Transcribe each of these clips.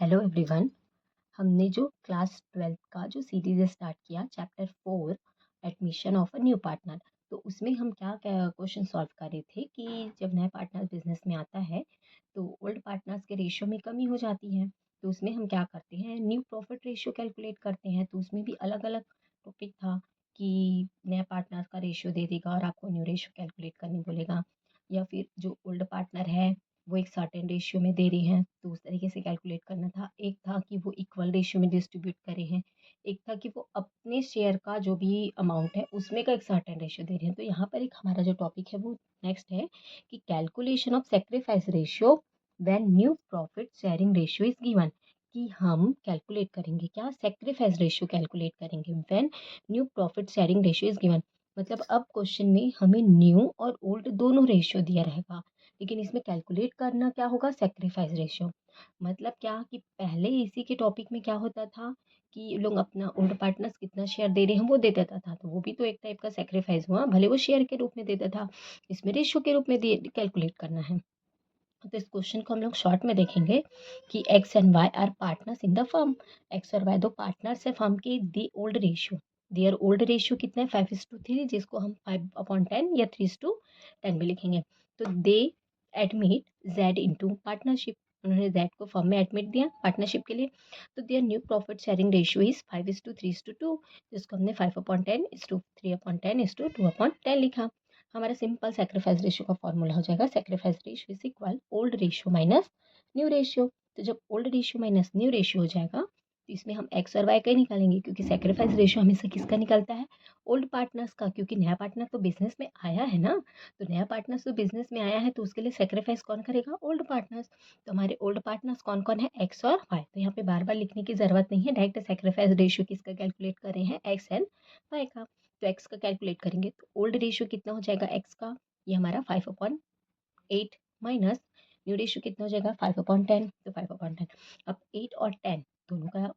Hello everyone. हमने जो class 12th का जो सीरीज स्टार्ट किया chapter 4 admission of a new partner, तो उसमें हम क्या क्या क्वेश्चन सॉल्व कर रहे थे कि जब नया पार्टनर बिजनेस में आता है तो ओल्ड पार्टनर्स के रेशियो में कमी हो जाती है। तो उसमें हम क्या करते हैं, न्यू प्रॉफिट रेशियो कैलकुलेट करते हैं। तो उसमें भी अलग अलग टॉपिक था कि नया पार्टनर का रेशियो दे देगा और आपको न्यू रेशियो कैलकुलेट करने बोलेगा, या फिर जो ओल्ड पार्टनर है वो एक सर्टेन रेशियो में दे रहे हैं तो उस तरीके से कैलकुलेट करना था। एक था कि वो इक्वल रेशियो में डिस्ट्रीब्यूट करे हैं, एक था कि वो अपने शेयर का जो भी अमाउंट है उसमें का एक सर्टेन रेशियो दे रहे हैं। तो यहाँ पर एक हमारा जो टॉपिक है वो नेक्स्ट है कि calculation of sacrifice ratio when new profit sharing ratio is given. कि हम कैलकुलेट करेंगे क्या, सेक्रीफाइस रेशियो कैलकुलेट करेंगे when new profit sharing ratio is given. मतलब अब क्वेश्चन में हमें न्यू और ओल्ड दोनों रेशियो दिया रहेगा, लेकिन इसमें कैलकुलेट करना क्या होगा, सेक्रीफाइस रेशियो। मतलब क्या कि पहले इसी के टॉपिक में क्या होता था कि लोग अपना ओल्ड पार्टनर्स कितना शेयर दे रहे हैं वो दे देता था, तो वो भी तो एक टाइप का सेक्रीफाइस हुआ, भले वो शेयर के रूप में देता था। इसमें रेशियो के रूप में कैलकुलेट करना है। तो इस क्वेश्चन को हम लोग शॉर्ट में देखेंगे कि X and Y are partners in the firm. X और वाई दो पार्टनर्स है फर्म के। The old ratio, their old ratio कितना है, 5:3, जिसको हम 5/10 या 3:10 भी लिखेंगे। तो दे एडमिट जेड इनटू पार्टनरशिप, उन्होंने जेड को फर्म में एडमिट दिया पार्टनरशिप के लिए। तो their new profit sharing ratio is 5:3:2, जिसको हमने 5/10:3/10:2/10 लिखा। हमारा सिंपल सेक्रीफाइस रेशियो का फॉर्मूला हो जाएगा, sacrifice ratio is equal old ratio minus new ratio. तो जब old ratio minus new ratio हो जाएगा तो इसमें हम एक्स और वाई का ही निकालेंगे, क्योंकि सेक्रीफाइस रेशियो हमेशा किसका निकलता है, ओल्ड पार्टनर्स का, क्योंकि नया पार्टनर तो बिजनेस में आया है ना। तो नया पार्टनर्स तो बिजनेस में आया है तो उसके लिए सेक्रीफाइस कौन करेगा, ओल्ड पार्टनर्स। तो हमारे ओल्ड पार्टनर्स कौन कौन है, एक्स और वाई। तो यहाँ पे बार बार लिखने की जरूरत नहीं है, डायरेक्ट सेक्रीफाइस रेशियो किसका कैलकुलेट कर रहे हैं, एक्स एंड वाई का। तो एक्स का कैलकुलेट करेंगे तो ओल्ड रेशियो कितना हो जाएगा एक्स का, ये हमारा 5/8 माइनस न्यू रेशियो कितना हो जाएगा 5/10। तो 5/10, अब 8 और 10 दोनों का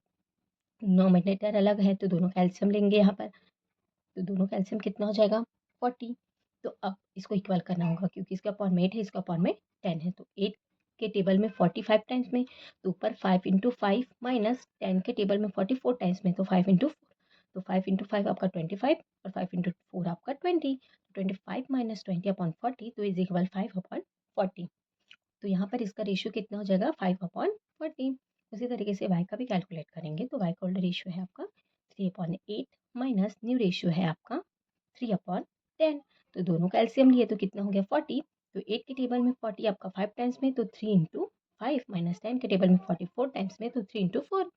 नोमिनेटर अलग है तो दोनों का एलसीएम लेंगे यहाँ पर। तो दोनों का एलसीएम कितना हो जाएगा 40। तो अब इसको इक्वल करना होगा क्योंकि इसका अपॉन में 8 है, इसका अपॉन में 10 है। तो 8 के टेबल में 45 टाइम्स में, तो ऊपर 5 × 5 माइनस 10 के टेबल में 44 टाइम्स में, तो 5 × 4। तो 5 × 5 आपका 25 और 5 × 4 आपका 20। 25 माइनस 20/40 तो इज इक्वल 5/40। तो यहाँ पर इसका रेशियो कितना हो जाएगा 5/40। उसी तरीके से y का भी कैलकुलेट करेंगे तो y का ओल्ड रेशियो है आपका 3/8 माइनस न्यू रेशियो है आपका 3/10। तो दोनों का एलसीएम लिए तो कितना हो गया 40। तो 8 के टेबल में 40 आपका 5 टाइम्स में, तो 3 × 5 माइनस 10 के टेबल में 44 टाइम्स में, तो 3 × 4।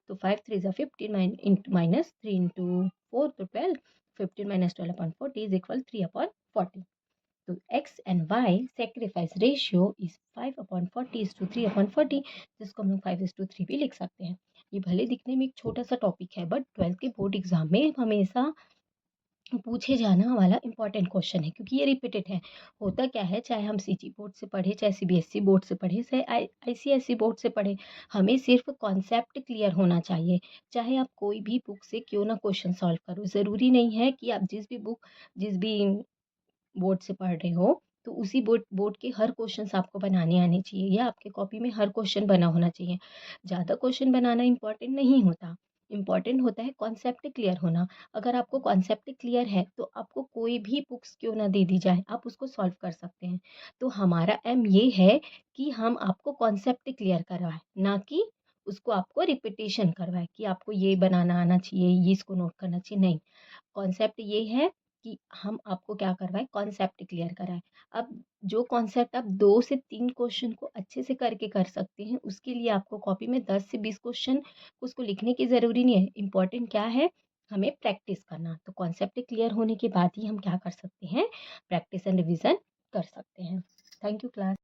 तो 5 3 15 माइनस 3 × 4 तो 12। 15 माइनस 12/40 इज इक्वल 3/40। तो x and y sacrifice ratio is 5/40:3/40, जिसको हम लोग 5:3 भी लिख सकते हैं। ये भले दिखने में एक छोटा सा टॉपिक है बट 12th के बोर्ड एग्जाम में हमेशा पूछे जाना वाला इंपॉर्टेंट क्वेश्चन है, क्योंकि ये रिपीटेड है। होता क्या है, चाहे हम सीजी बोर्ड से पढ़े, चाहे सीबीएसई बोर्ड से पढ़े, चाहे आईसीएसई बोर्ड से पढ़े, हमें सिर्फ कॉन्सेप्ट क्लियर होना चाहिए। चाहे आप कोई भी बुक से क्यों ना क्वेश्चन सॉल्व करो, ज़रूरी नहीं है कि आप जिस भी बोर्ड से पढ़ रहे हो तो उसी बोर्ड बोर्ड के हर क्वेश्चंस आपको बनाने आने चाहिए, या आपके कॉपी में हर क्वेश्चन बना होना चाहिए। ज़्यादा क्वेश्चन बनाना इंपॉर्टेंट नहीं होता, इंपॉर्टेंट होता है कॉन्सेप्ट क्लियर होना। अगर आपको कॉन्सेप्ट क्लियर है तो आपको कोई भी बुक्स क्यों ना दे दी जाए, आप उसको सॉल्व कर सकते हैं। तो हमारा एम ये है कि हम आपको कॉन्सेप्ट क्लियर करवाएं, ना कि उसको आपको रिपीटेशन करवाए कि आपको ये बनाना आना चाहिए, ये इसको नोट करना चाहिए, नहीं। कॉन्सेप्ट ये है कि हम आपको क्या करवाएं, कॉन्सेप्ट क्लियर कराएं। अब जो कॉन्सेप्ट आप 2 से 3 क्वेश्चन को अच्छे से करके कर सकते हैं, उसके लिए आपको कॉपी में 10 से 20 क्वेश्चन उसको लिखने की ज़रूरी नहीं है। इम्पॉर्टेंट क्या है, हमें प्रैक्टिस करना। तो कॉन्सेप्ट क्लियर होने के बाद ही हम क्या कर सकते हैं, प्रैक्टिस एंड रिविज़न कर सकते हैं। Thank you class.